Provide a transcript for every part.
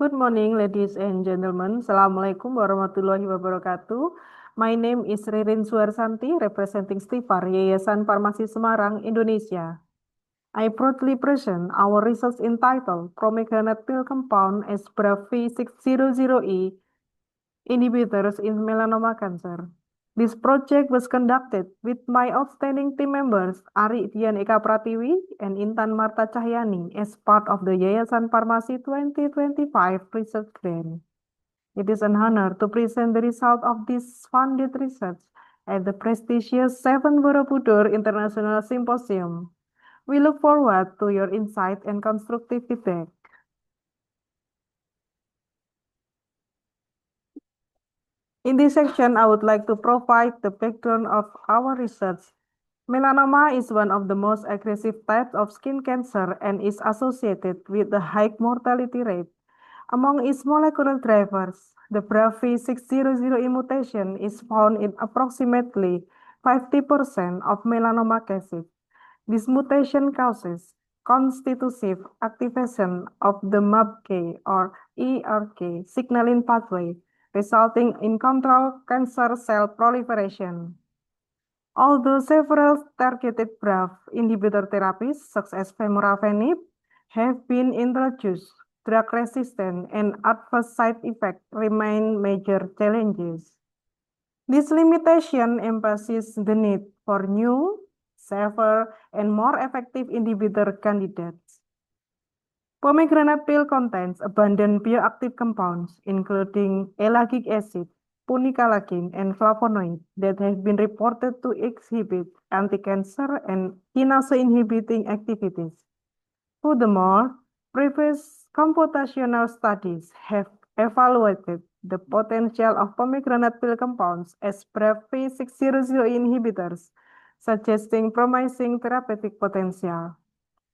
Good morning, ladies and gentlemen. Assalamualaikum warahmatullahi wabarakatuh. My name is Ririn Suarsanti, representing Stifar, Yayasan Farmasi Semarang, Indonesia. I proudly present our research entitled Pomegranate Pill Compound as BRAF-V600E Inhibitors in Melanoma Cancer. This project was conducted with my outstanding team members Ari Dian Eka Pratiwi and Intan Marta Cahyani as part of the Yayasan Farmasi 2025 Research Grant. It is an honor to present the result of this funded research at the prestigious 7 Borobudur International Symposium. We look forward to your insight and constructive feedback. In this section, I would like to provide the background of our research. Melanoma is one of the most aggressive types of skin cancer and is associated with a high mortality rate. Among its molecular drivers, the BRAF-V600E mutation is found in approximately 50% of melanoma cases. This mutation causes constitutive activation of the MAPK or ERK signaling pathway, resulting in controlled cancer cell proliferation. Although several targeted BRAF inhibitor therapies, such as vemurafenib, have been introduced, drug resistance and adverse side effects remain major challenges. This limitation emphasizes the need for new, safer, and more effective inhibitor candidates. Pomegranate pill contains abundant bioactive compounds, including ellagic acid, punicalagin, and flavonoid that have been reported to exhibit anti-cancer and kinase-inhibiting activities. Furthermore, previous computational studies have evaluated the potential of pomegranate pill compounds as BRAF-V600 inhibitors, suggesting promising therapeutic potential.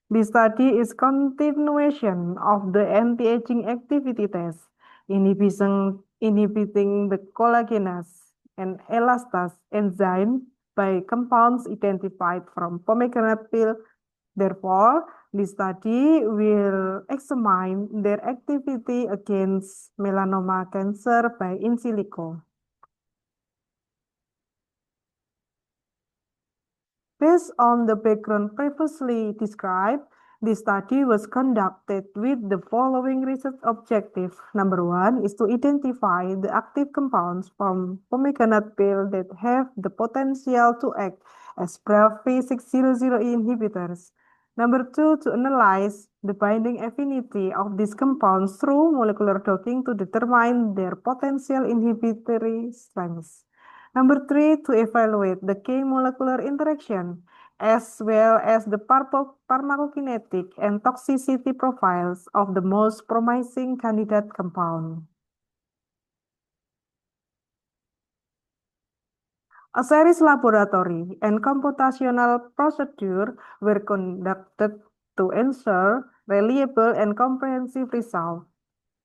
This study is continuation of the anti-aging activity test, inhibiting the collagenase and elastase enzyme by compounds identified from pomegranate pill. Therefore, this study will examine their activity against melanoma cancer by in silico. Based on the background previously described, this study was conducted with the following research objectives. Number one is to identify the active compounds from pomegranate pill that have the potential to act as BRAF-V600 inhibitors. Number two, to analyze the binding affinity of these compounds through molecular docking to determine their potential inhibitory strengths. Number three, to evaluate the key molecular interaction as well as the pharmacokinetic and toxicity profiles of the most promising candidate compound. A series laboratory and computational procedure were conducted to ensure reliable and comprehensive results.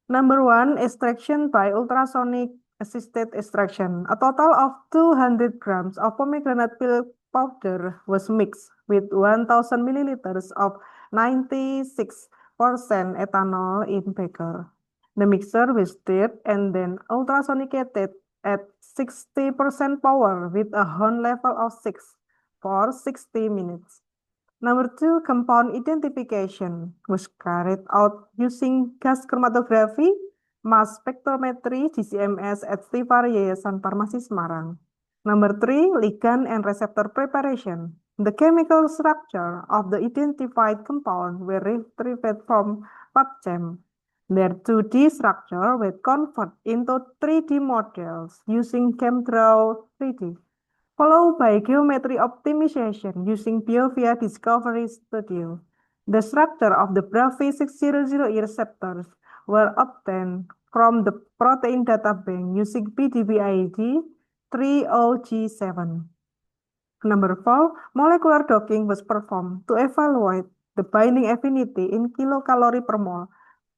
Number one, extraction by ultrasonic assisted extraction. A total of 200 grams of pomegranate peel powder was mixed with 1000 milliliters of 96% ethanol in beaker. The mixture was stirred and then ultrasonicated at 60% power with a Hahn level of 6 for 60 minutes. Number two, compound identification was carried out using gas chromatography, mass spectrometry, GCMS at Stifar Yayasan Farmasi Semarang. Number three, ligand and receptor preparation. The chemical structure of the identified compound were retrieved from PubChem. Their 2D structure were converted into 3D models using ChemDraw 3D, followed by geometry optimization using BioVia Discovery Studio. The structure of the BRAF-V600 receptors were obtained from the protein data bank using PDB-ID 30G7. Number four, molecular docking was performed to evaluate the binding affinity in kilocalorie per mole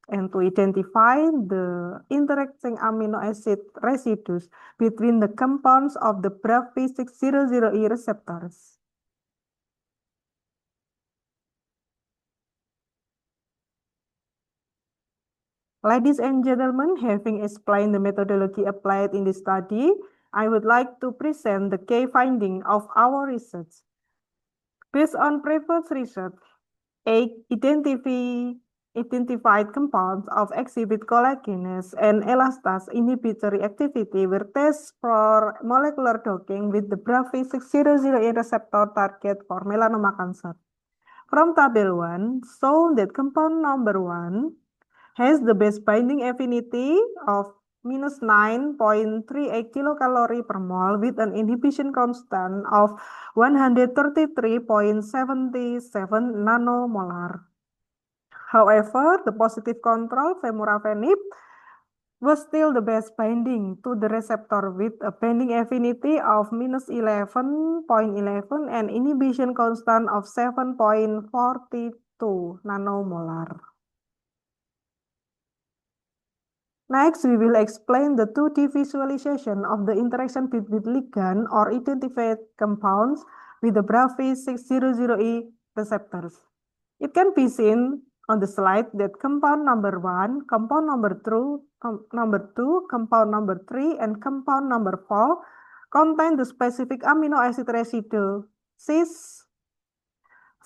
and to identify the interacting amino acid residues between the compounds of the BRAF-V600E receptors. Ladies and gentlemen, having explained the methodology applied in this study, I would like to present the key finding of our research. Based on previous research, eight identified compounds of exhibit collagenase and elastase inhibitory activity were tested for molecular docking with the BRAF-V600A receptor target for melanoma cancer. From table 1, shown that compound number 1 has the best binding affinity of minus 9.38 kilocalorie per mole with an inhibition constant of 133.77 nanomolar. However, the positive control femurafenib was still the best binding to the receptor with a binding affinity of minus 11.11 and inhibition constant of 7.42 nanomolar. Next, we will explain the 2D visualization of the interaction between ligand or identified compounds with the BRAF-V600E receptors. It can be seen on the slide that compound number 1, compound number 2, compound number 3, and compound number 4 contain the specific amino acid residue cis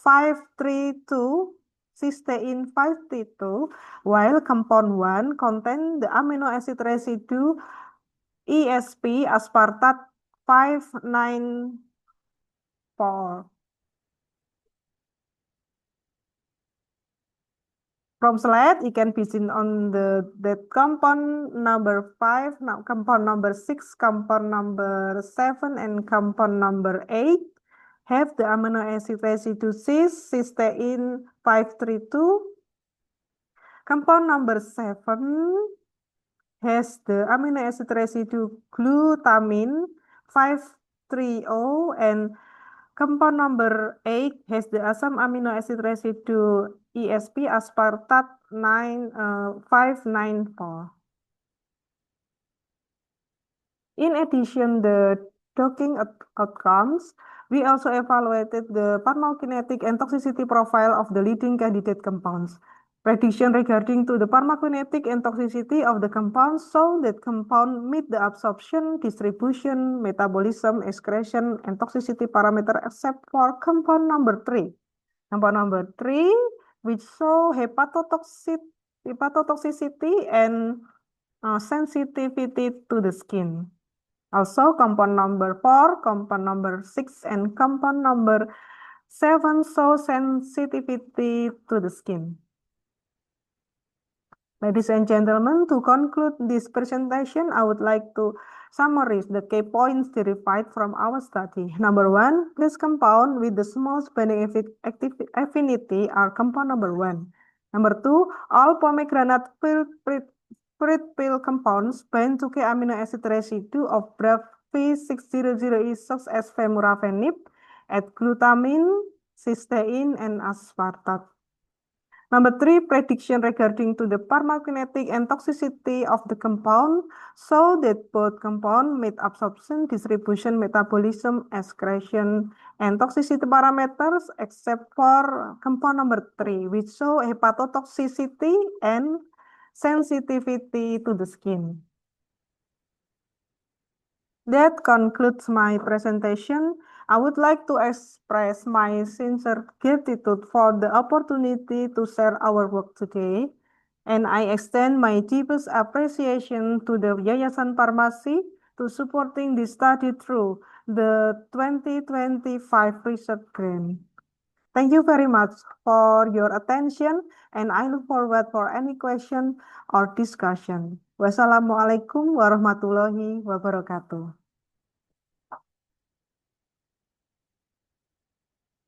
532 cysteine 532, while compound 1 contain the amino acid residue ESP aspartate 594. From slide, it can be seen on that compound number 5, compound number 6, compound number 7, and compound number 8 have the amino acid residue cis, cysteine 532. Compound number 7 has the amino acid residue glutamine 530, and compound number 8 has the asam amino acid residue ESP aspartate 594. In addition, the docking outcomes, we also evaluated the pharmacokinetic and toxicity profile of the leading candidate compounds. Prediction regarding to the pharmacokinetic and toxicity of the compounds show that compound meet the absorption, distribution, metabolism, excretion, and toxicity parameter except for compound number 3. Compound number 3, which show hepatotoxicity and sensitivity to the skin. Also, compound number 4, compound number 6, and compound number 7 show sensitivity to the skin. Ladies and gentlemen, to conclude this presentation, I would like to summarize the key points derived from our study. Number 1, this compound with the smallest binding affinity are compound number 1. Number 2, all pomegranate fruit peel compounds bind to key amino acid residue of BRAF-V600E such as femurafenib, glutamine, cysteine, and aspartate. Number 3, prediction regarding to the pharmacokinetic and toxicity of the compound show that both compound meet absorption, distribution, metabolism, excretion, and toxicity parameters except for compound number 3, which show hepatotoxicity and sensitivity to the skin. That concludes my presentation. I would like to express my sincere gratitude for the opportunity to share our work today, and I extend my deepest appreciation to the Yayasan Farmasi to supporting this study through the 2025 research grant. Thank you very much for your attention, and I look forward for any question or discussion. Wassalamualaikum warahmatullahi wabarakatuh.